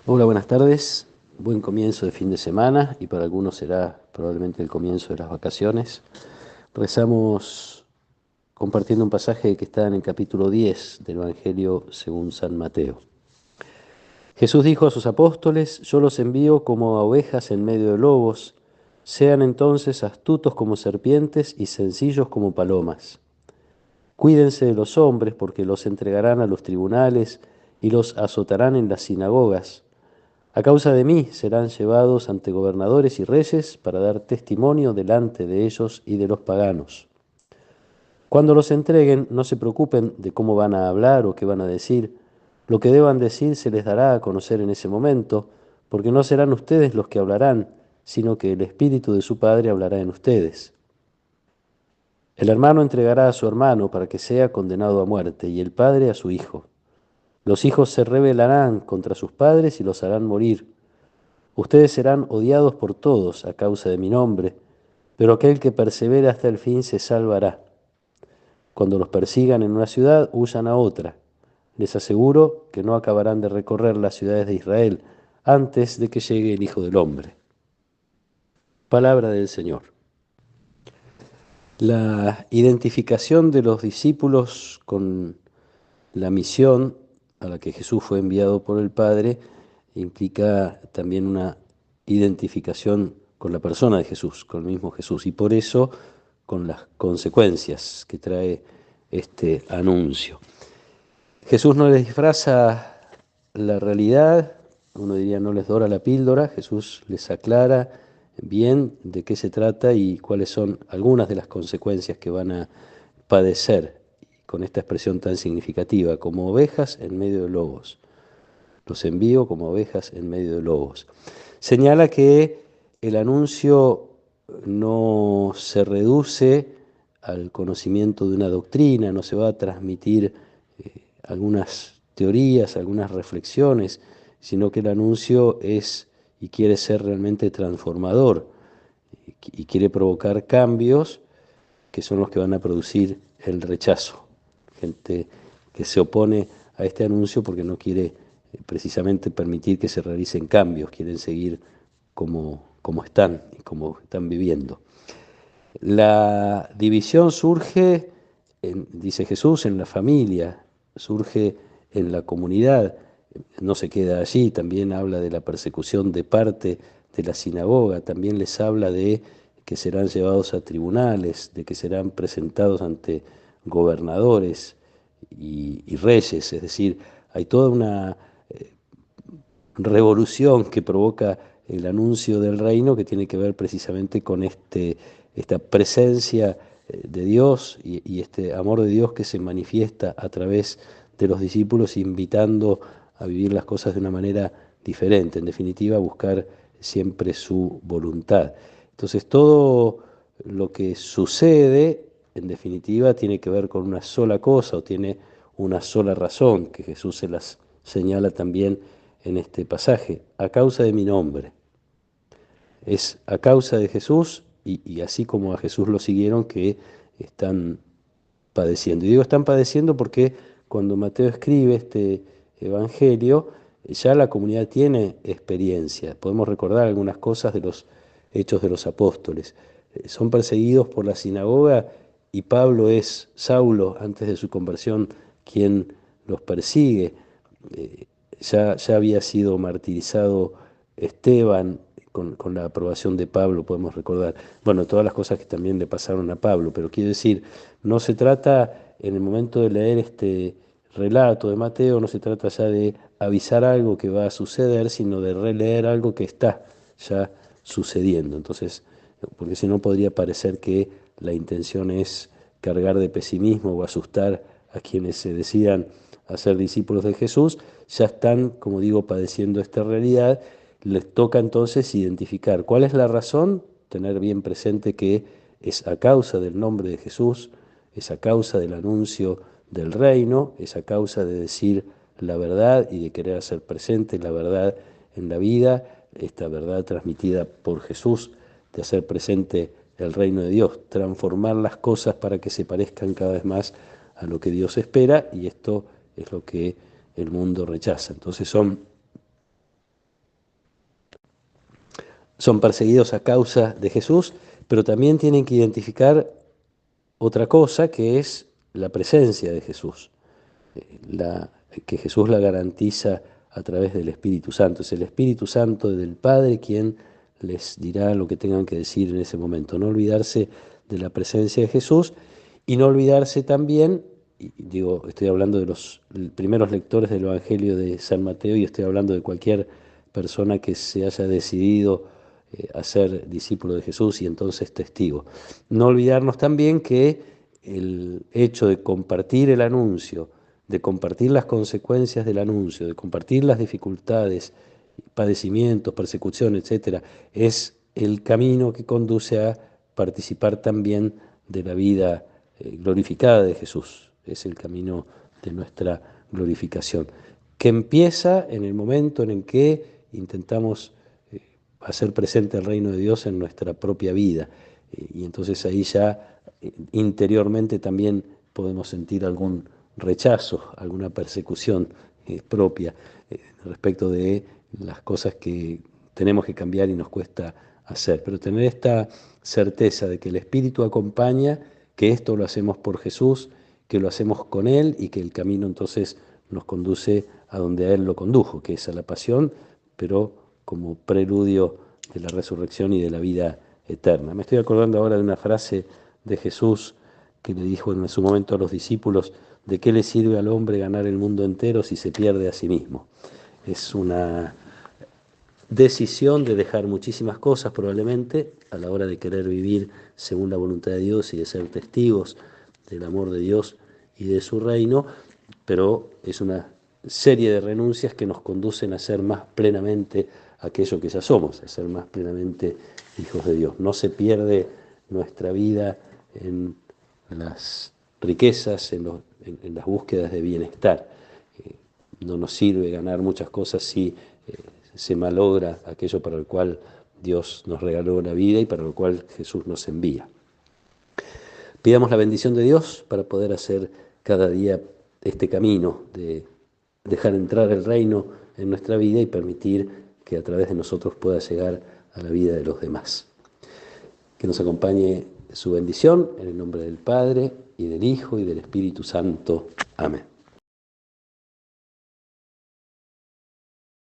Hola, buenas tardes. Buen comienzo de fin de semana y para algunos será probablemente el comienzo de las vacaciones. Rezamos compartiendo un pasaje que está en el capítulo 10 del Evangelio según San Mateo. Jesús dijo a sus apóstoles: Yo los envío como a ovejas en medio de lobos. Sean entonces astutos como serpientes y sencillos como palomas. Cuídense de los hombres porque los entregarán a los tribunales y los azotarán en las sinagogas. A causa de mí serán llevados ante gobernadores y reyes para dar testimonio delante de ellos y de los paganos. Cuando los entreguen, no se preocupen de cómo van a hablar o qué van a decir. Lo que deban decir se les dará a conocer en ese momento, porque no serán ustedes los que hablarán, sino que el Espíritu de su Padre hablará en ustedes. El hermano entregará a su hermano para que sea condenado a muerte, y el padre a su hijo. Los hijos se rebelarán contra sus padres y los harán morir. Ustedes serán odiados por todos a causa de mi nombre, pero aquel que persevera hasta el fin se salvará. Cuando los persigan en una ciudad, huyan a otra. Les aseguro que no acabarán de recorrer las ciudades de Israel antes de que llegue el Hijo del Hombre. Palabra del Señor. La identificación de los discípulos con la misión a la que Jesús fue enviado por el Padre implica también una identificación con la persona de Jesús, con el mismo Jesús, y por eso con las consecuencias que trae este anuncio. Jesús no les disfraza la realidad, uno diría no les dora la píldora, Jesús les aclara bien de qué se trata y cuáles son algunas de las consecuencias que van a padecer con esta expresión tan significativa, como ovejas en medio de lobos. Los envío como ovejas en medio de lobos. Señala que el anuncio no se reduce al conocimiento de una doctrina, no se va a transmitir algunas teorías, algunas reflexiones, sino que el anuncio es y quiere ser realmente transformador y quiere provocar cambios que son los que van a producir el rechazo. Gente que se opone a este anuncio porque no quiere precisamente permitir que se realicen cambios, quieren seguir como están y como están viviendo. La división surge, dice Jesús, en la familia, surge en la comunidad, no se queda allí, también habla de la persecución de parte de la sinagoga, también les habla de que serán llevados a tribunales, de que serán presentados ante gobernadores y reyes, es decir, hay toda una revolución que provoca el anuncio del reino que tiene que ver precisamente con esta presencia de Dios y este amor de Dios que se manifiesta a través de los discípulos, invitando a vivir las cosas de una manera diferente, en definitiva, buscar siempre su voluntad. Entonces, todo lo que sucede, en definitiva, tiene que ver con una sola cosa o tiene una sola razón, que Jesús se las señala también en este pasaje, a causa de mi nombre. Es a causa de Jesús y así como a Jesús lo siguieron que están padeciendo. Y digo están padeciendo porque cuando Mateo escribe este evangelio, ya la comunidad tiene experiencia. Podemos recordar algunas cosas de los hechos de los apóstoles. Son perseguidos por la sinagoga y Pablo es Saulo, antes de su conversión, quien los persigue. Ya había sido martirizado Esteban con la aprobación de Pablo, podemos recordar. Bueno, todas las cosas que también le pasaron a Pablo, pero quiero decir, no se trata en el momento de leer este relato de Mateo, no se trata ya de avisar algo que va a suceder, sino de releer algo que está ya sucediendo. Entonces, porque si no podría parecer que la intención es cargar de pesimismo o asustar a quienes se decidan a ser discípulos de Jesús, ya están, como digo, padeciendo esta realidad. Les toca entonces identificar cuál es la razón, tener bien presente que es a causa del nombre de Jesús, es a causa del anuncio del reino, es a causa de decir la verdad y de querer hacer presente la verdad en la vida, esta verdad transmitida por Jesús, de hacer presente el reino de Dios, transformar las cosas para que se parezcan cada vez más a lo que Dios espera, y esto es lo que el mundo rechaza. Entonces son son perseguidos a causa de Jesús, pero también tienen que identificar otra cosa, que es la presencia de Jesús, que Jesús la garantiza a través del Espíritu Santo. Es el Espíritu Santo del Padre quien les dirá lo que tengan que decir en ese momento. No olvidarse de la presencia de Jesús y no olvidarse también, y digo, estoy hablando de los primeros lectores del Evangelio de San Mateo y estoy hablando de cualquier persona que se haya decidido a ser discípulo de Jesús y entonces testigo. No olvidarnos también que el hecho de compartir el anuncio, de compartir las consecuencias del anuncio, de compartir las dificultades, padecimientos, persecución, etcétera, es el camino que conduce a participar también de la vida glorificada de Jesús. Es el camino de nuestra glorificación, que empieza en el momento en el que intentamos hacer presente el reino de Dios en nuestra propia vida. Y entonces ahí ya interiormente también podemos sentir algún rechazo, alguna persecución propia respecto de las cosas que tenemos que cambiar y nos cuesta hacer. Pero tener esta certeza de que el Espíritu acompaña, que esto lo hacemos por Jesús, que lo hacemos con Él y que el camino entonces nos conduce a donde a Él lo condujo, que es a la pasión, pero como preludio de la resurrección y de la vida eterna. Me estoy acordando ahora de una frase de Jesús que le dijo en su momento a los discípulos: ¿de qué le sirve al hombre ganar el mundo entero si se pierde a sí mismo? Es una decisión de dejar muchísimas cosas probablemente a la hora de querer vivir según la voluntad de Dios y de ser testigos del amor de Dios y de su reino, pero es una serie de renuncias que nos conducen a ser más plenamente aquello que ya somos, a ser más plenamente hijos de Dios. No se pierde nuestra vida en las riquezas, en las búsquedas de bienestar. No nos sirve ganar muchas cosas si se malogra aquello para el cual Dios nos regaló la vida y para lo cual Jesús nos envía. Pidamos la bendición de Dios para poder hacer cada día este camino de dejar entrar el reino en nuestra vida y permitir que a través de nosotros pueda llegar a la vida de los demás. Que nos acompañe su bendición en el nombre del Padre y del Hijo y del Espíritu Santo. Amén.